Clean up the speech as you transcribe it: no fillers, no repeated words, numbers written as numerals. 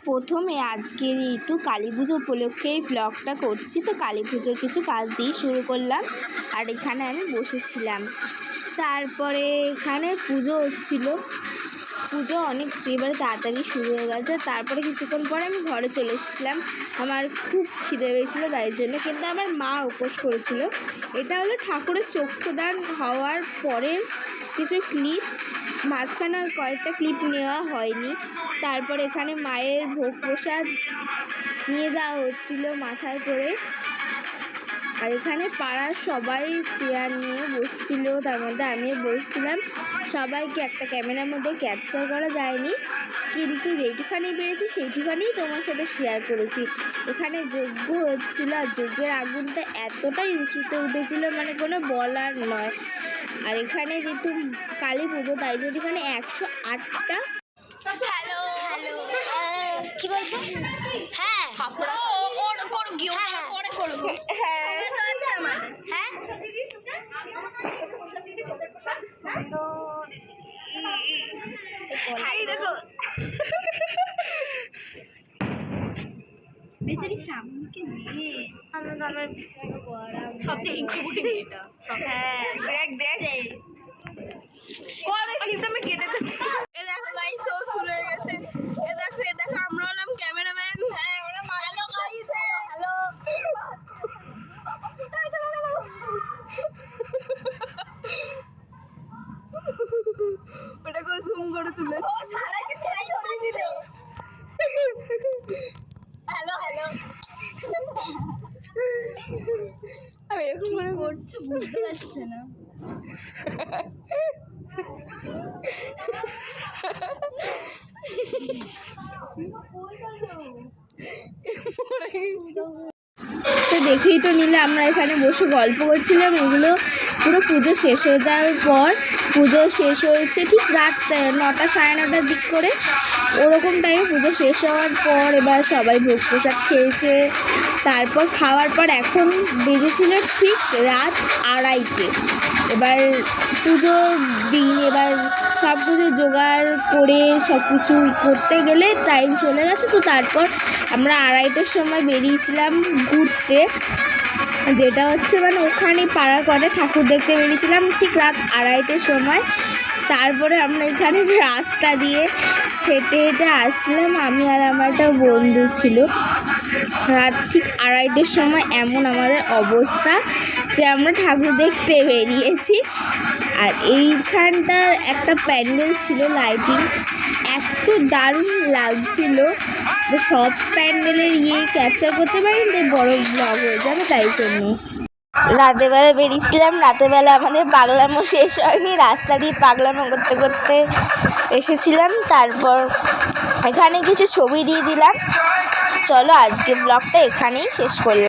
প্রথমে আজকে যেহেতু কালী পুজো উপলক্ষে এই ব্লগটা করছি, তো কালী পুজোর কিছু কাজ দিয়ে শুরু করলাম। আর এখানে আমি বসেছিলাম। তারপরে এখানে পুজো হচ্ছিল, পুজো অনেক এবারে তাড়াতাড়ি শুরু হয়ে গেছে। তারপরে কিছুক্ষণ পরে আমি ঘরে চলে এসেছিলাম। আমার খুব খিদে পেয়েছিলো তাই জন্য, কিন্তু আমার মা উপোস করেছিল। এটা হলো ঠাকুরের চক্ষুদান হওয়ার পরের কিছু ক্লিপ, মাঝখানে কয়েকটা ক্লিপ নেওয়া হয়নি। তারপর এখানে মায়ের ভোগ প্রসাদ নিয়ে যাওয়া হচ্ছিলো মাথায় করে। আর এখানে পাড়ার সবাই চেয়ার নিয়ে বসছিল, তার মধ্যে আমিও বসছিলাম। সবাইকে একটা ক্যামেরার মধ্যে ক্যাপচার করা যায়নি, কিন্তু যেইটুখানি পেরেছি সেইটুখানেই তোমার সাথে শেয়ার করেছি। এখানে যজ্ঞ হচ্ছিল, আর যজ্ঞের আগুনটা এতটাই উঁচুতে উঠেছিল মানে কোনো বলার নয়। আর এখানে যেহেতু কালী পুজো তাই জন্য এখানে 108টা হ্যালো কি বলছো? হ্যাঁ পরে করবো। হ্যাঁ বেচারি সামনে মেয়ে সবচেয়ে হিংসুকুটি মেয়েটা। হ্যাঁ দেখ আমি কেটে এ দেখো গাইস, ও শুরু হয়ে গেছে। এ দেখো আমরা হলাম ক্যামেরাম্যান। হ্যাঁ আমরা হ্যালো গাইস, হ্যালো ওটাকে জুম করে তুলে হ্যালো আমি এরকম করে করছি, বুঝতে পারছে না। তো দেখেই তো নিলে আমরা এখানে বসে গল্প করছিলাম। এগুলো পুরো পুজো শেষ হয়ে যাওয়ার পর, পুজো শেষ হয়েছে ঠিক রাত 9টা সাড়ে 9টার দিক করে, ওরকম টাইমে পুজো শেষ হওয়ার পর এবার সবাই ভোগ প্রসাদ খেয়েছে। তারপর খাওয়ার পর এখন বেজেছিল ঠিক রাত 2:30। এবার পুজোর দিন, এবার সব কিছু জোগাড় করে সব কিছু করতে গেলে টাইম চলে গেছে। তো তারপর আমরা 2:30টার সময় বেরিয়েছিলাম ঘুরতে, যেটা হচ্ছে মানে ওখানে পাড়ার কটা ঠাকুর দেখতে বেরিয়েছিলাম ঠিক রাত 2:30টার সময়। তারপরে আমরা এখানে রাস্তা দিয়ে হেঁটে আসছিলাম, আমি আর আমার একটা বন্ধু ছিল। রাত ঠিক 2:30টার সময় এমন আমাদের অবস্থা যে আমরা ঠাকুর দেখতে বেরিয়েছি। আর এইখানটার একটা প্যান্ডেল ছিল, লাইটিং এত দারুণ লাগছিল যে সব প্যান্ডেলের ক্যাপচার করতে পারিনি, তাই বড় ব্লগ হয়ে যাবে তাই জন্য। রাতেরবেলা বেরিয়েছিলাম, রাতেরবেলা আমাদের পাগলামো শেষ হয়নি, রাস্তা দিয়ে পাগলামো করতে করতে এসেছিলাম। তারপর এখানে কিছু ছবি দিয়ে দিলাম। চলো আজকে ব্লগটা এখানেই শেষ করলাম।